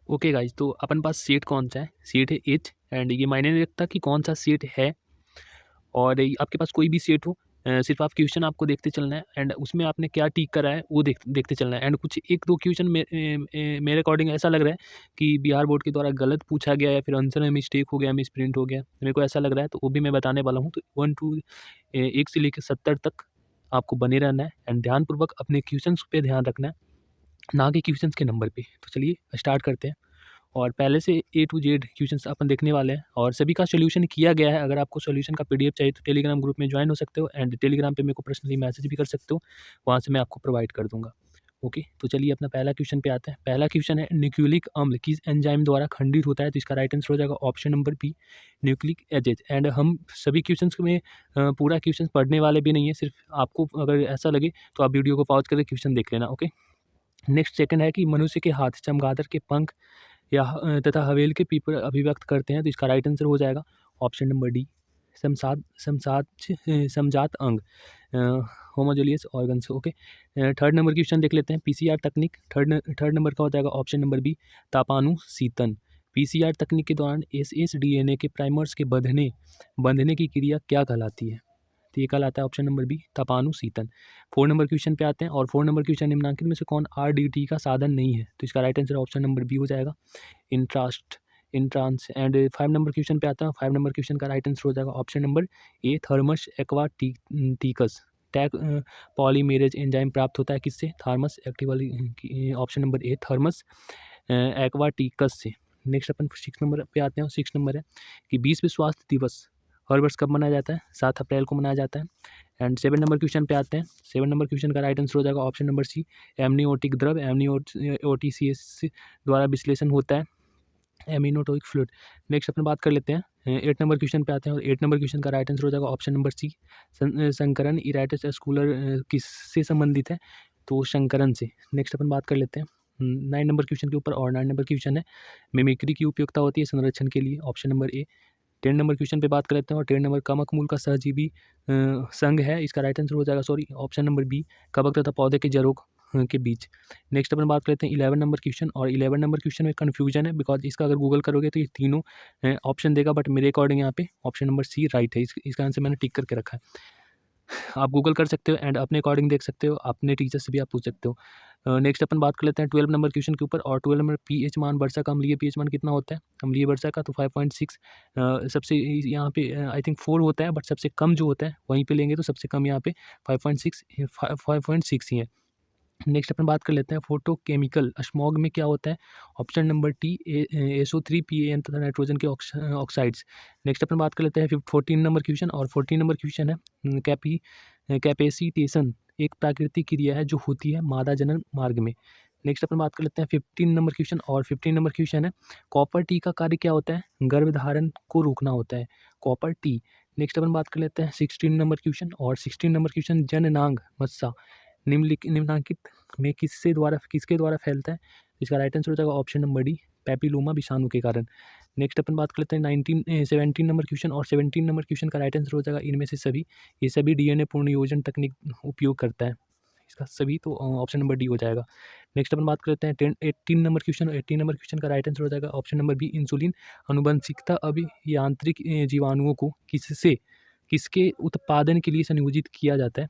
Okay guys, तो अपन पास set कौन सा है, सेट है एच एंड ये मायने नहीं रखता कि कौन सा सेट है। और आपके पास कोई भी सेट हो, सिर्फ आप क्वेश्चन आपको देखते चलना है एंड उसमें आपने क्या टिक करा है वो देखते चलना है। एंड कुछ एक दो क्वेश्चन मेरे अकॉर्डिंग ऐसा लग रहा है कि बिहार बोर्ड के द्वारा गलत पूछा गया या फिर आंसर में मिस्टेक हो गया, मिस प्रिंट हो गया, मेरे को ऐसा लग रहा है, तो वो भी मैं बताने वाला हूँ। तो 1 से लेकर 70 तक आपको बने रहना है एंड ध्यानपूर्वक अपने क्वेश्चंस पे ध्यान रखना है, ना कि क्वेश्चंस के नंबर पे। तो चलिए स्टार्ट करते हैं। और पहले से ए टू जेड क्वेश्चंस अपन देखने वाले हैं और सभी का सॉल्यूशन किया गया है। अगर आपको सॉल्यूशन का पीडीएफ चाहिए तो टेलीग्राम ग्रुप में ज्वाइन हो सकते हो एंड टेलीग्राम पे मेरे को पर्सनली मैसेज भी कर सकते हो, वहाँ से मैं आपको प्रोवाइड कर दूंगा। ओके, तो चलिए अपना पहला क्वेश्चन पे आते हैं। पहला क्वेश्चन है, न्यूक्लिक अम्ल किस एंजाइम द्वारा खंडित होता है? तो इसका राइट आंसर हो जाएगा option number B, nucleic acid. And हम सभी क्वेश्चंस में पूरा क्वेश्चन पढ़ने वाले भी नहीं है, सिर्फ आपको अगर ऐसा लगे तो आप वीडियो को पॉज करके क्वेश्चन देख लेना। ओके, नेक्स्ट सेकंड है कि मनुष्य के हाथ चमगादड़ के पंख या तथा हवेल के पीपर अभिव्यक्त करते हैं। तो इसका राइट आंसर हो जाएगा ऑप्शन नंबर डी, समसाद समसाद समजात अंग, homologous organs. Okay, third number question देख लेते हैं। पीसीआर तकनीक थर्ड नंबर का हो जाएगा ऑप्शन नंबर बी, तापानुशीतन। पीसीआर तकनीक के दौरान एस डीएनए के प्राइमर्स के बंधने की क्रिया क्या कहलाती है? तो ये कहलाता है ऑप्शन नंबर बी, तपानुशीतन। 4 नंबर क्वेश्चन पे आते हैं और 4 नंबर क्वेश्चन, निम्नलिखित में से कौन आरडीटी का साधन नहीं है? तो इसका right answer option number B हो जाएगा, इंट्रास्ट इंट्रांस। एंड 5 नंबर क्वेश्चन पे आता है। 5 नंबर क्वेश्चन का राइट आंसर हो जाएगा option number A, Thermus aquaticus. Taq polymerase enzyme प्राप्त होता है किससे? थर्मस एक्टिवली, option number A, Thermus aquaticus से। नेक्स्ट अपन 6 नंबर पे आते हैं। 6 नंबर है कि विश्व स्वास्थ्य दिवस हर वर्ष कब मनाया जाता है? 7 अप्रैल को मनाया जाता है। एंड 7 नंबर क्वेश्चन पे आते हैं। 7 नंबर क्वेश्चन का राइट आंसर हो जाएगा ऑप्शन नंबर सी, एमनियोटिक द्रव एमनियोटिसिस द्वारा विश्लेषण होता है, एमिनोटोइक फ्लूइड। नेक्स्ट अपन बात कर लेते हैं। 8 नंबर क्वेश्चन पे आते हैं और 8 नंबर क्वेश्चन का राइट आंसर हो जाएगा ऑप्शन नंबर सी, संकरण इराइटस एस्कुलर किससे संबंधित है? तो संकरण से। नेक्स्ट अपन बात कर लेते हैं 9 नंबर क्वेश्चन के ऊपर और 9 नंबर क्वेश्चन है, मिमिक्री की उपयोगिता होती है संरक्षण के लिए, ऑप्शन नंबर ए। 10 नंबर क्वेश्चन पे बात कर लेते हैं और 10 नंबर कवक मूल का सहजीवी संघ है, इसका राइट आंसर हो जाएगा ऑप्शन नंबर बी, कवक तथा पौधे के जड़ों के बीच। नेक्स्ट अपन बात करते हैं 11 नंबर क्वेश्चन और 11 नंबर क्वेश्चन में कन्फ्यूजन है, बिकॉज इसका अगर गूगल करोगे तो ये तीनों ऑप्शन देगा, बट मेरे अकॉर्डिंग यहाँ पे ऑप्शन नंबर सी राइट है। इसका आंसर मैंने टिक करके रखा है। आप गूगल कर सकते हो एंड अपने अकॉर्डिंग देख सकते हो, अपने टीचर से भी आप पूछ सकते हो। नेक्स्ट अपन बात कर लेते हैं 12 नंबर क्वेश्चन के ऊपर और 12 नंबर पीएच मान वर्षा का अम्लीय पीएच मान कितना होता है अम्लीय वर्षा का? तो 5.6। सबसे यहाँ पे आई थिंक 4 होता है, बट सबसे कम जो होता है वहीं पे लेंगे तो सबसे कम यहाँ पे 5.6 ही है। नेक्स्ट अपन बात कर लेते हैं फोटोकेमिकल स्मॉग में क्या होता है? Option number T, SO3 PAN तथा नाइट्रोजन के ऑक्साइड्स। नेक्स्ट अपन बात कर लेते हैं 14 नंबर क्वेश्चन और 14 नंबर क्वेश्चन है कैपेसिटेशन एक प्राकृतिक क्रिया है जो होती है मादा जनन मार्ग में। नेक्स्ट अपन बात कर लेते हैं 15 नंबर क्वेश्चन और 15 नंबर क्वेश्चन है, कॉपर टी का कार्य क्या होता है? गर्भधारण को रोकना होता है, कॉपर टी। नेक्स्ट अपन बात कर लेते हैं 16 नंबर क्वेश्चन और 16 नंबर क्वेश्चन, जननांग मस्सा निम्नलिखित में किसके द्वारा फैलता है? इसका राइट आंसर हो जाएगा ऑप्शन नंबर डी, पैपिलोमा विषाणु के कारण। नेक्स्ट अपन बात कर लेते हैं 17 नंबर क्वेश्चन और 17 नंबर क्वेश्चन का राइट आंसर हो जाएगा इनमें से सभी, ये सभी डीएनए पूर्णयोजन तकनीक उपयोग करता है, इसका सभी तो ऑप्शन नंबर डी हो जाएगा। नेक्स्ट अपन बात कर लेते हैं 18 नंबर क्वेश्चन और 18 नंबर क्वेश्चन का राइट आंसर हो जाएगा ऑप्शन नंबर बी, इंसुलिन अनुबंशिकता अभियांत्रिक जीवाणुओं को किसके उत्पादन के लिए संयोजित किया जाता है?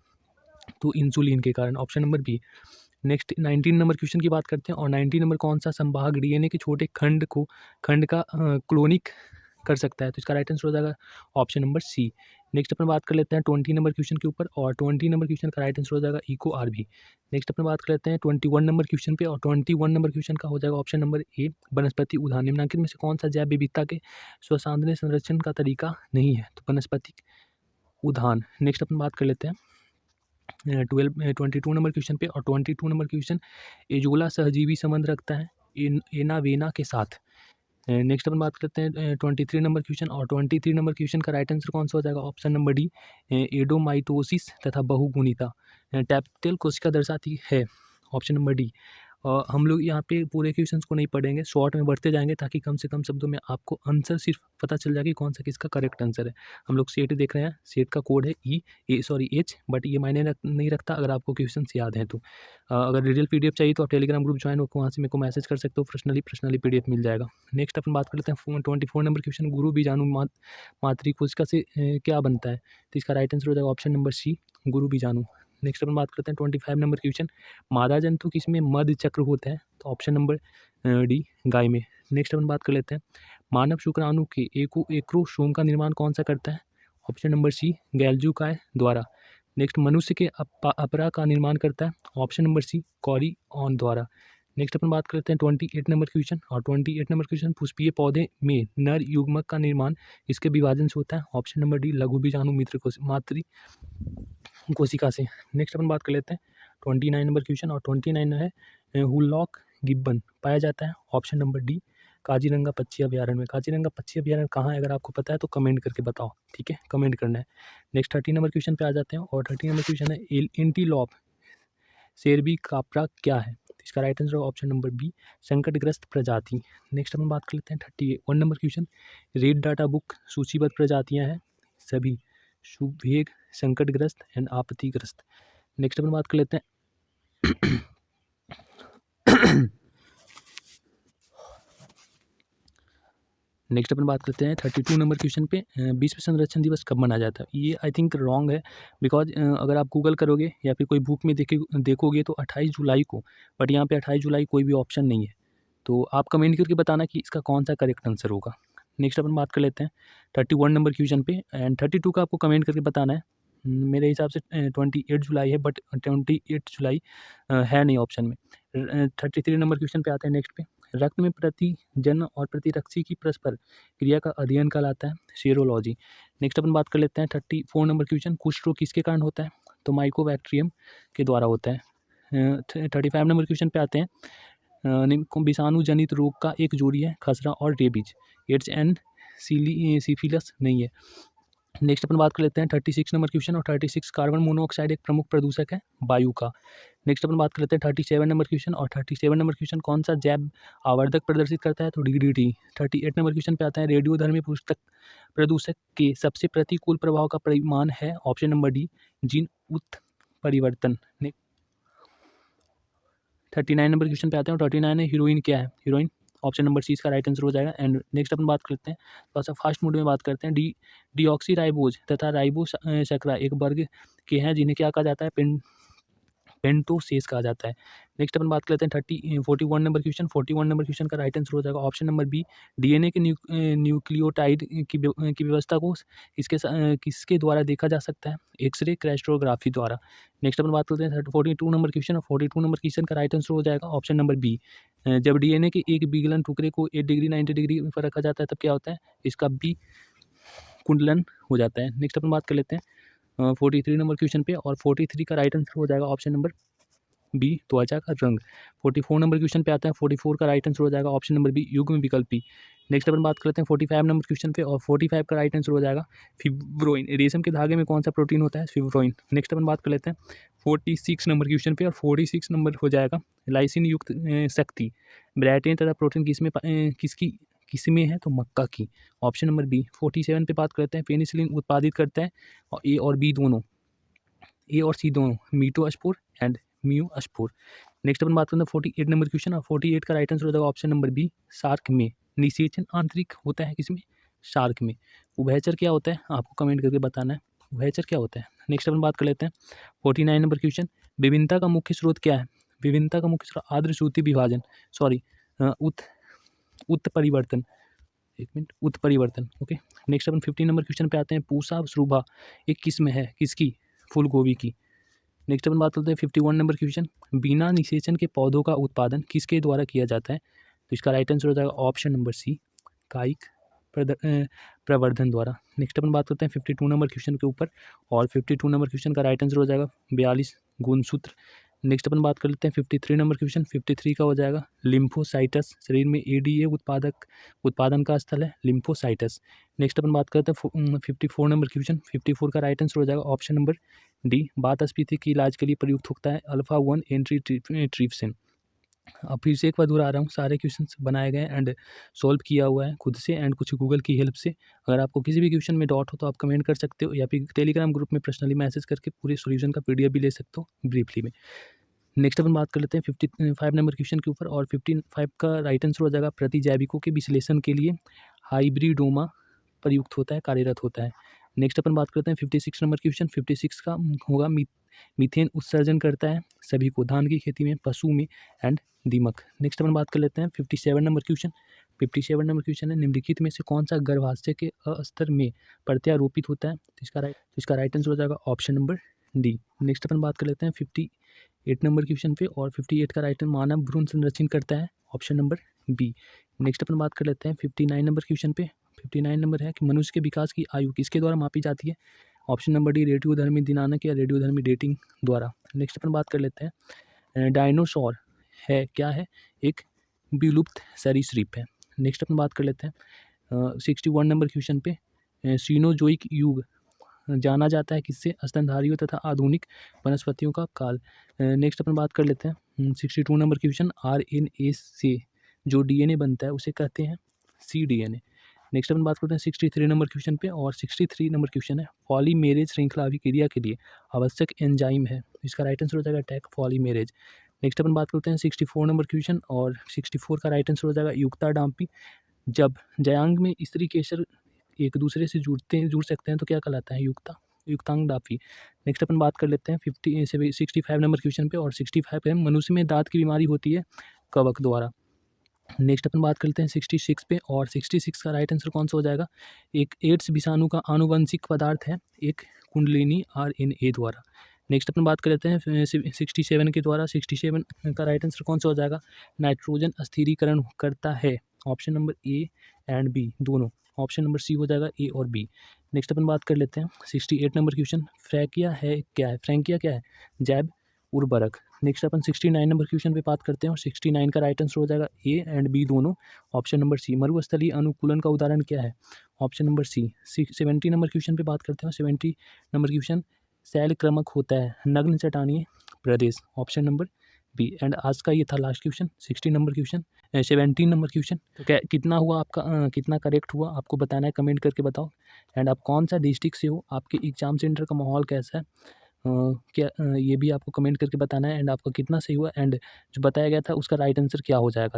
तो इंसुलिन के कारण, option number B. Next 19 number question की बात करते हैं और 19 नंबर कौन सा संभाग डीएनए के छोटे खंड का क्लोनिक कर सकता है? तो इसका राइट आंसर हो जाएगा ऑप्शन नंबर सी। नेक्स्ट अपन बात कर लेते हैं 20 नंबर क्वेश्चन के ऊपर और 20 नंबर क्वेश्चन का राइट आंसर हो जाएगा इको आरबी। नेक्स्ट अपन बात कर लेते हैं 21 नंबर क्वेश्चन पे और 21 नंबर क्वेश्चन का हो जाएगा ऑप्शन नंबर ए, वनस्पति उदाहरण। निम्नलिखित में से कौन सा जैव विविधता के स्वसांद्रण्य संरक्षण का तरीका नहीं है? तो वनस्पति उदाहरण। नेक्स्ट अपन बात कर लेते हैं 22 नंबर क्वेश्चन पे और 22 नंबर क्वेश्चन, एजोला सहजीवी संबंध रखता है एनावेना के साथ। नेक्स्ट अपन बात करते हैं 23 नंबर क्वेश्चन और 23 नंबर क्वेश्चन का राइट आंसर कौन सा हो जाएगा? ऑप्शन नंबर डी, एडोमाइटोसिस तथा बहुगुणिता टैप्टिल कोशिका दर्शाती है, ऑप्शन नंबर डी। हम लोग यहाँ पे पूरे क्वेश्चंस को नहीं पढ़ेंगे, शॉर्ट में बढ़ते जाएंगे ताकि कम से कम शब्दों में आपको आंसर सिर्फ पता चल जाए कि कौन सा किसका करेक्ट आंसर है। हम लोग सेट देख रहे हैं, सेट का कोड है एच, बट ये मायने नहीं रखता अगर आपको क्वेश्चन याद हैं तो। अगर डिटेल पीडीएफ चाहिए तो आप टेलीग्राम ग्रुप ज्वाइन होकर वहाँ से मेरे को मैसेज कर सकते हो, पर्सनली पीडीएफ मिल जाएगा। नेक्स्ट अपन बात कर लेते हैं 24 नंबर क्वेश्चन, गुरु बीजाणु मातृकोशिका से क्या बनता है? तो इसका राइट आंसर हो जाएगा ऑप्शन नंबर सी, गुरु बीजाणु। नेक्स्ट अपन बात करते हैं 25 नंबर क्वेश्चन, मादा जंतु किसमें मध्य चक्र होता है? तो ऑप्शन नंबर डी, गाय में। नेक्स्ट अपन बात कर लेते हैं मानव शुक्राणु के एक्रोसोम का निर्माण कौन सा करता है? ऑप्शन नंबर सी, गैल्जुकाय द्वारा। नेक्स्ट मनुष्य के अपरा का निर्माण करता है? ऑप्शन नंबर सी, कॉरिऑन द्वारा। नेक्स्ट अपन बात करते हैं 28 नंबर क्वेश्चन, और 28 नंबर क्वेश्चन, पुष्पीय पौधे में नर युग्मक का निर्माण इसके विभाजन से होता है? ऑप्शन नंबर डी, लघु बीजाणु मातृ कोशिका से। नेक्स्ट अपन बात कर लेते हैं 29 नंबर क्वेश्चन, और 29 है हुलॉक गिब्बन पाया जाता है? ऑप्शन नंबर डी, काजीरंगा पक्षी अभयारण्य में। काजीरंगा पक्षी अभयारण्य कहाँ है? अगर आपको पता है तो कमेंट करके बताओ, ठीक है, कमेंट करना है। नेक्स्ट 30 नंबर क्वेश्चन पे आ जाते हैं, और 30 नंबर क्वेश्चन है एंटीलॉप सेरबी काप्रा क्या है? इसका right answer option number B, संकटग्रस्त प्रजाति। नेक्स्ट अपन बात कर लेते हैं 31 number question, red data book सूचीबद्ध प्रजातियां हैं सभी सुवेग, संकटग्रस्त एंड आपत्तिग्रस्त। नेक्स्ट अपन बात कर लेते हैं नेक्स्ट अपन बात करते हैं 32 नंबर क्वेश्चन पे, विश्व संरक्षण दिवस कब मनाया जाता है? ये आई थिंक रॉन्ग है, बिकॉज अगर आप गूगल करोगे या फिर कोई बुक में देखोगे तो 28 जुलाई को, बट यहाँ पे 28 जुलाई कोई भी ऑप्शन नहीं है। तो आप कमेंट करके बताना कि इसका कौन सा करेक्ट आंसर होगा। नेक्स्ट अपन बात कर लेते हैं 31 नंबर क्वेश्चन पे, एंड 32 का आपको कमेंट करके बताना है। मेरे हिसाब से 28 जुलाई है, बट 28 जुलाई है नहीं ऑप्शन में। 33 नंबर क्वेश्चन पे आते हैं नेक्स्ट पे, रक्त में प्रतिजन और प्रतिरक्षी की परस्पर क्रिया का अध्ययन कहलाता है सीरोलॉजी। नेक्स्ट अपन बात कर लेते हैं 34 नंबर क्वेश्चन, कुष्ठ रोग किसके कारण होता है? तो माइकोबैक्टीरियम के द्वारा होता है। 35 नंबर क्वेश्चन पे आते हैं, विषाणु जनित रोग का एक जोड़ी है खसरा और रेबीज, एड्स एंड सिफिलिस नहीं है। नेक्स्ट अपन बात कर लेते हैं 36 नंबर क्वेश्चन, और 36 कार्बन मोनोऑक्साइड एक प्रमुख प्रदूषक है वायु का। नेक्स्ट अपन बात कर लेते हैं 37 नंबर क्वेश्चन, और 37 नंबर क्वेश्चन, कौन सा जैव आवर्धक प्रदर्शित करता है? तो DDT। 38 नंबर क्वेश्चन पे आता है, रेडियोधर्मी पुस्तक प्रदूषक के सबसे प्रतिकूल प्रभाव का परिमाण है? ऑप्शन नंबर डी, जीन उत्परिवर्तन। 39 नंबर क्वेश्चन पे आते हैं, और 39 है हीरोइन क्या है? हीरोइन ऑप्शन नंबर सी इसका राइट आंसर हो जाएगा। एंड नेक्स्ट अपन बात करते हैं, थोड़ा सा फास्ट मोड में बात करते हैं, डीऑक्सीराइबोज तथा राइबोसैकरा एक वर्ग के हैं जिन्हें क्या कहा जाता है? पेंटोसेस कहा जाता है। नेक्स्ट अपन बात करते हैं 41 नंबर क्वेश्चन, 41 नंबर क्वेश्चन का राइट आंसर हो जाएगा ऑप्शन नंबर बी, डीएनए के न्यूक्लियोटाइड की व्यवस्था को किसके द्वारा देखा जा सकता है? एक्सरे क्राइस्टोग्राफी द्वारा। नेक्स्ट अपन बात करते हैं 42 नंबर क्वेश्चन, और 42 नंबर क्वेश्चन का राइट आंसर हो जाएगा ऑप्शन नंबर बी, जब डीएनए के एक विकलन टुकड़े को 8 डिग्री 90 डिग्री पर रखा जाता है तब क्या होता है? इसका बी कुंडलन हो जाता है। नेक्स्ट अपन बात कर लेते हैं 43 नंबर क्वेश्चन पे, और 43 का राइट आंसर हो जाएगा ऑप्शन नंबर बी, त्वचा का रंग। 44 नंबर क्वेश्चन पे आता है, 44 का राइट आंसर हो जाएगा ऑप्शन नंबर बी, युग्म विकल्पी। नेक्स्ट अपन बात करते हैं 45 नंबर क्वेश्चन पे, और 45 का राइट आंसर हो जाएगा फिब्रोइन। रेशम के धागे में कौन सा प्रोटीन होता है? फिब्रोइन। नेक्स्ट अपन बात कर लेते हैं 46 नंबर क्वेश्चन पे, और 46 नंबर हो जाएगा लाइसिन युक्त शक्ति ब्रैटेन तथा प्रोटीन किसमें है? तो मक्का की, ऑप्शन नंबर बी। 47 पे बात करते हैं, पेनिसिलिन उत्पादित करता है और ए और सी दोनों मीटोस्पोर एंड म्यूस्पोर। नेक्स्ट अपन बात करते हैं 48 नंबर क्वेश्चन, और 48 का राइट आंसर हो जाएगा ऑप्शन नंबर बी, शार्क में। निषेचन आंतरिक होता है किसमें? शार्क में। उभयचर क्या होता है? आपको कमेंट करके बताना है उभयचर क्या होता है। नेक्स्ट अपन बात कर लेते हैं 49 नंबर क्वेश्चन, विभिन्नता का मुख्य स्रोत क्या है? विभिन्नता का मुख्य स्रोत आर्द्र सूती विभाजन, उत्परिवर्तन, एक मिनट, उत्परिवर्तन। ओके। नेक्स्ट अपन 15 नंबर क्वेश्चन पे आते हैं, पूसा श्रुभा एक किस्म है किसकी? फूल गोभी की। नेक्स्ट अपन बात करते हैं 51 नंबर क्वेश्चन, बिना निषेचन के पौधों का उत्पादन किसके द्वारा किया जाता है? तो इसका राइट आंसर हो जाएगा ऑप्शन नंबर सी, कायिक प्रवर्धन द्वारा। नेक्स्ट अपन बात करते हैं 52 नंबर क्वेश्चन के ऊपर, और 52 नंबर क्वेश्चन का राइट आंसर हो जाएगा 42 गुणसूत्र। नेक्स्ट अपन बात कर लेते हैं 53 नंबर क्वेश्चन, 53 का हो जाएगा लिम्फोसाइटस, शरीर में एडीए उत्पादन का स्थल है लिम्फोसाइटस। नेक्स्ट अपन बात करते हैं 54 नंबर क्वेश्चन, 54 का राइट आंसर हो जाएगा ऑप्शन नंबर डी, वातस्फीति की इलाज के लिए प्रयुक्त होता है अल्फा 1 एंटीट्रिप्सिन। अब फिर से एक बार दोहरा रहा हूँ, सारे क्वेश्चंस बनाए गए एंड सॉल्व किया हुआ है खुद से एंड कुछ गूगल की हेल्प से। अगर आपको किसी भी क्वेश्चन में डाउट हो तो आप कमेंट कर सकते हो या फिर टेलीग्राम ग्रुप में पर्सनली मैसेज करके पूरे सॉल्यूशन का पीडीएफ भी ले सकते हो ब्रीफली में। नेक्स्ट अपन बात कर लेते हैं 55 नंबर क्वेश्चन के ऊपर, और 55 का राइट आंसर हो जाएगा प्रतिजैविकों के विश्लेषण के लिए हाइब्रिडोमा प्रयुक्त होता है, कार्यरत होता है। नेक्स्ट अपन बात करते हैं 56 नंबर क्वेश्चन। 56 का होगा मीथेन उत्सर्जन करता है सभी को, धान की खेती में, पशु में एंड दीमक। नेक्स्ट अपन बात कर लेते हैं 57 नंबर क्वेश्चन। 57 नंबर क्वेश्चन है, निम्नलिखित में से कौन सा गर्भाशय के अस्तर में प्रत्यारोपित होता है? तो इसका राइट आंसर हो जाएगा ऑप्शन नंबर डी। नेक्स्ट अपन बात कर लेते हैं 58 नंबर क्वेश्चन पे, और 58 का राइट आंसर मानव भ्रूण संरक्षण करता है, ऑप्शन नंबर बी। नेक्स्ट अपन बात कर लेते हैं 59 नंबर क्वेश्चन पे। 59 नंबर है कि मनुष्य के विकास की आयु किसके द्वारा मापी जाती है? ऑप्शन नंबर डी, रेडियोधर्मी दिनानक या रेडियोधर्मी डेटिंग द्वारा। नेक्स्ट अपन बात कर लेते हैं डायनासोर है क्या है? एक विलुप्त सरीसृप है। नेक्स्ट अपन बात कर लेते हैं 61 नंबर क्वेश्चन पे, सीनोजोइक युग जाना जाता है किससे? स्तनधारियों तथा आधुनिक वनस्पतियों का काल। नेक्स्ट अपन बात कर लेते हैं 62 नंबर क्वेश्चन, आरएनए से जो डीएनए बनता है उसे कहते हैं सीडीएनए। नेक्स्ट अपन बात करते हैं 63 नंबर क्वेश्चन पे, और 63 नंबर क्वेश्चन है पॉलीमेरेज श्रृंखला अभिक्रिया के लिए आवश्यक एंजाइम है। इसका राइट आंसर हो जाएगा टैक पॉलीमेरेज। नेक्स्ट अपन बात करते हैं 64 नंबर क्वेश्चन, और 64 का राइट आंसर हो जाएगा युक्ता डांपी। जब जयांग में स्त्री केसर एक दूसरे से जुड़ सकते हैं तो क्या कहलाता है? युक्तांग डाफी। नेक्स्ट अपन बात कर लेते हैं 65 नंबर क्वेश्चन पे, और 65 है मनुष्य में दांत की बीमारी होती है कवक द्वारा। नेक्स्ट अपन बात करते हैं 66 पे, और 66 का राइट आंसर कौन सा हो जाएगा? एक एड्स विषाणु का आनुवंशिक पदार्थ है, एक कुंडलिनी आरएनए द्वारा। नेक्स्ट अपन बात कर लेते हैं 67 के द्वारा। 67 का राइट आंसर कौन सा हो जाएगा? नाइट्रोजन स्थिरीकरण करता है, option number A and B दोनों। ऑप्शन नंबर सी हो जाएगा ए और बी। नेक्स्ट अपन बात कर लेते हैं 68 नंबर क्वेश्चन, फ्रैकिया है क्या है? फ्रैंकिया क्या है? जैव उर्वरक। नेक्स्ट अपन 69 नंबर क्वेश्चन पे बात करते हैं, और 69 का राइट आंसर हो जाएगा ए एंड बी दोनों, ऑप्शन नंबर सी। मरुस्थलीय अनुकूलन का उदाहरण क्या है? Option number C. 70 number question पे बात करते हैं, 70 नंबर क्वेश्चन, शैलक्रमक होता है नग्न चट्टानीय प्रदेश, ऑप्शन नंबर बी। एंड आज का ये था last question 60 number question 17 number question. तो क्या कितना हुआ आपका, कितना करेक्ट हुआ आपको बताना है, कमेंट करके बताओ। एंड आप कौन सा डिस्ट्रिक्ट से हो, आपके एग्जाम सेंटर का माहौल कैसा है, क्या ये भी आपको कमेंट करके बताना है। एंड आपका कितना सही हुआ, एंड जो बताया गया था उसका राइट आंसर क्या हो जाएगा।